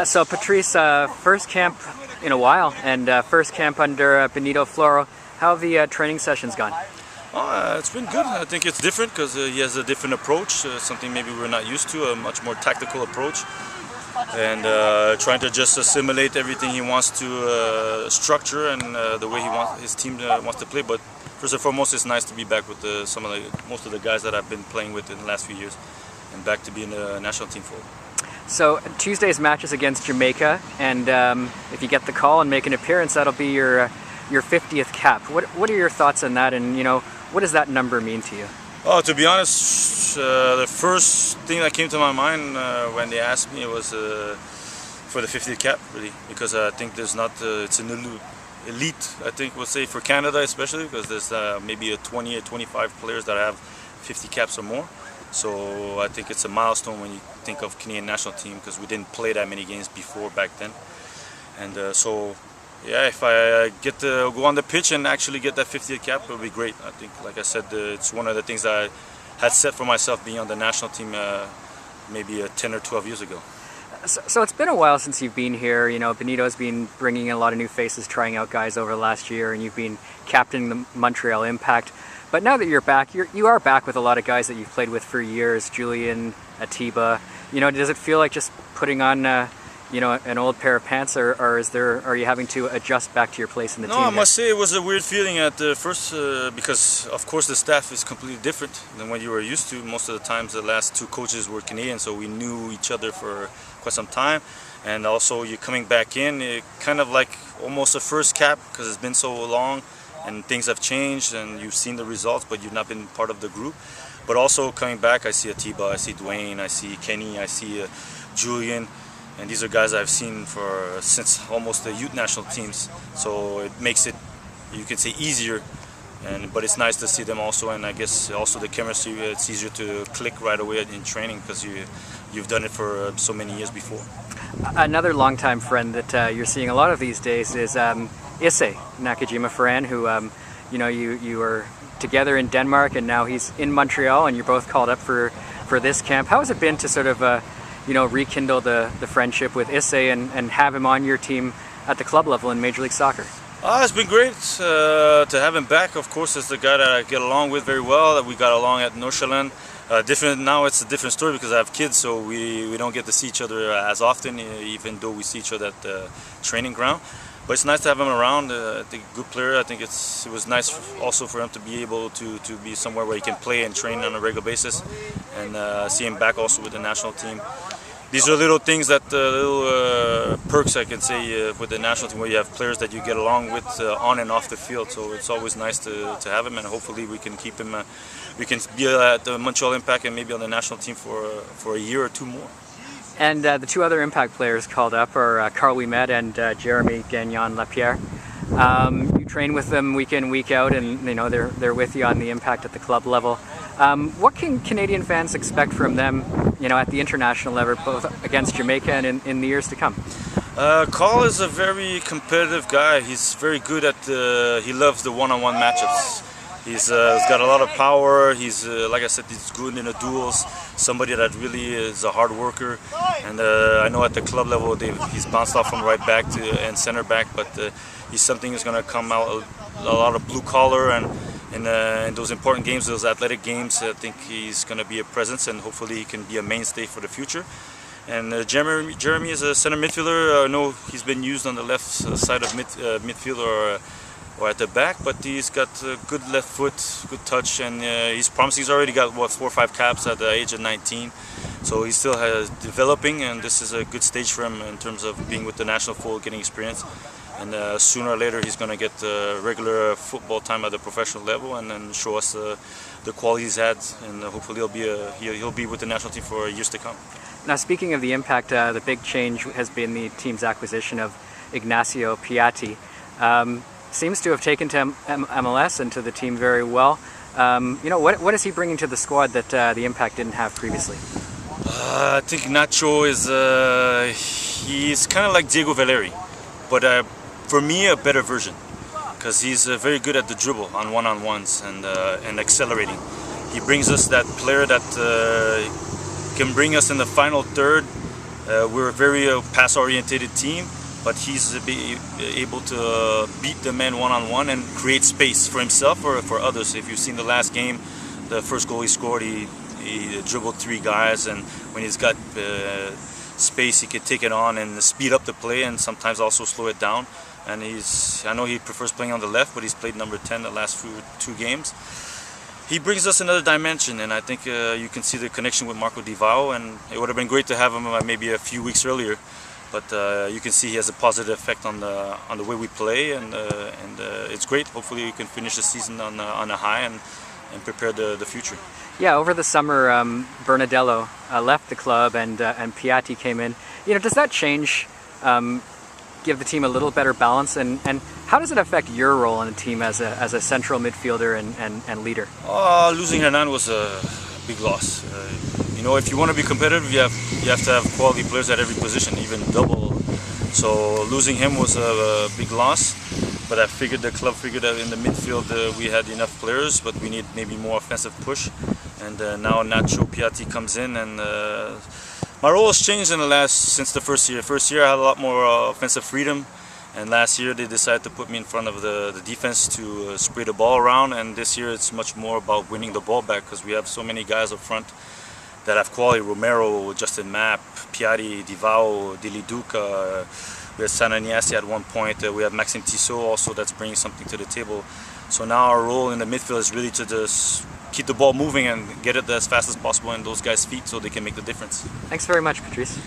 So Patrice, first camp in a while, and first camp under Benito Floro. How have the training sessions gone? It's been good. I think it's different because he has a different approach, something maybe we're not used to, a much more tactical approach. And trying to just assimilate everything he wants to structure and the way his team wants to play. But first and foremost, it's nice to be back with most of the guys that I've been playing with in the last few years, and back to be in the national team fold. So Tuesday's match is against Jamaica, and if you get the call and make an appearance, that'll be your 50th cap. What are your thoughts on that, and what does that number mean to you? Oh, to be honest, the first thing that came to my mind when they asked me was for the 50th cap, really, because I think there's not, it's an elite, I think we'll say, for Canada especially, because there's maybe 20 or 25 players that have 50 caps or more. So I think it's a milestone when you think of Canadian national team, because we didn't play that many games before back then. And so, yeah, if I get to go on the pitch and actually get that 50th cap, it would be great. I think, like I said, it's one of the things that I had set for myself being on the national team maybe 10 or 12 years ago. So it's been a while since you've been here. Benito's been bringing in a lot of new faces, trying out guys over the last year, and you've been captaining the Montreal Impact. But now that you're back, you are back with a lot of guys that you've played with for years, Julian, Atiba. Does it feel like just putting on an old pair of pants, or are you having to adjust back to your place in the team? No, I must say it was a weird feeling at first because of course the staff is completely different than what you were used to. Most of the times the last two coaches were Canadian, so we knew each other for quite some time. And also you're coming back in, kind of like almost a first cap, because it's been so long and things have changed and you've seen the results, but you've not been part of the group. But also coming back, I see Atiba, I see Dwayne, I see Kenny, I see Julian. And these are guys I've seen since almost the youth national teams. So it makes it, you can say, easier. But it's nice to see them also, and I guess also the chemistry, it's easier to click right away in training because you've done it for so many years before. Another longtime friend that you're seeing a lot of these days is Issei Nakajima-Ferran, who you were together in Denmark, and now he's in Montreal, and you're both called up for this camp. How has it been to sort of rekindle the friendship with Issei and have him on your team at the club level in Major League Soccer? It's been great to have him back. Of course, it's the guy that I get along with very well, that we got along at Nordsjælland. Now it's a different story because I have kids, so we don't get to see each other as often, even though we see each other at the training ground. But it's nice to have him around. I think a good player. I think it was nice also for him to be able to be somewhere where he can play and train on a regular basis, and see him back also with the national team. These are little things that little perks, I can say, with the national team, where you have players that you get along with on and off the field. So it's always nice to have him, and hopefully we can keep him. We can be at the Montreal Impact and maybe on the national team for a year or two more. And the two other Impact players called up are Carl Ouimet and Jeremy Gagnon-Lapierre. You train with them week in, week out, and they're with you on the Impact at the club level. What can Canadian fans expect from them, at the international level, both against Jamaica and in the years to come? Carl is a very competitive guy. He's very good at he loves the one-on-one matchups. He's got a lot of power. He's like I said, he's good in the duels. Somebody that really is a hard worker. And I know at the club level he's bounced off from right back and center back, but he's something that's going to come out a lot of blue collar, and in those important games, those athletic games, I think he's going to be a presence, and hopefully he can be a mainstay for the future. And Jeremy is a center midfielder. I know he's been used on the left side of midfield or at the back, but he's got good left foot, good touch, and he's promising. He's already got 4 or 5 caps at the age of 19, so he's still developing, and this is a good stage for him in terms of being with the national fold, getting experience. And sooner or later he's going to get regular football time at the professional level, and then show us the quality he's had, and hopefully he'll be with the national team for years to come. Now, speaking of the Impact, the big change has been the team's acquisition of Ignacio Piatti. Seems to have taken to MLS and to the team very well. What is he bringing to the squad that the Impact didn't have previously? I think Nacho he's kind of like Diego Valeri, but for me a better version, because he's very good at the dribble on one-on-ones and accelerating. He brings us that player that can bring us in the final third We're a very pass-oriented team, but he's able to beat the man one-on-one and create space for himself or for others. If you've seen the last game, the first goal he scored, he dribbled 3 guys, and when he's got space, he can take it on and speed up the play, and sometimes also slow it down. And I know he prefers playing on the left, but he's played number 10 the last 2 games. He brings us another dimension, and I think you can see the connection with Marco Di Vaio, and it would have been great to have him maybe a few weeks earlier. But you can see he has a positive effect on the way we play, and it's great. Hopefully we can finish the season on a high and prepare the future. Yeah, over the summer, Bernadello left the club, and Piatti came in. Does that change, give the team a little better balance, and how does it affect your role in the team as a central midfielder and leader? Losing Hernan was a big loss. If you want to be competitive, you have to have quality players at every position, even double. So losing him was a big loss. But the club figured that in the midfield we had enough players, but we need maybe more offensive push. And now Nacho Piatti comes in, and my role has changed since the first year. First year I had a lot more offensive freedom, and last year they decided to put me in front of the defense to spray the ball around. And this year it's much more about winning the ball back, because we have so many guys up front that have quality. Romero, Justin Mapp, Piatti, Di Vaio, Dili Duca. We had Sananiasi at one point. We have Maxime Tissot also that's bringing something to the table. So now our role in the midfield is really to just keep the ball moving and get it as fast as possible in those guys' feet so they can make the difference. Thanks very much, Patrice.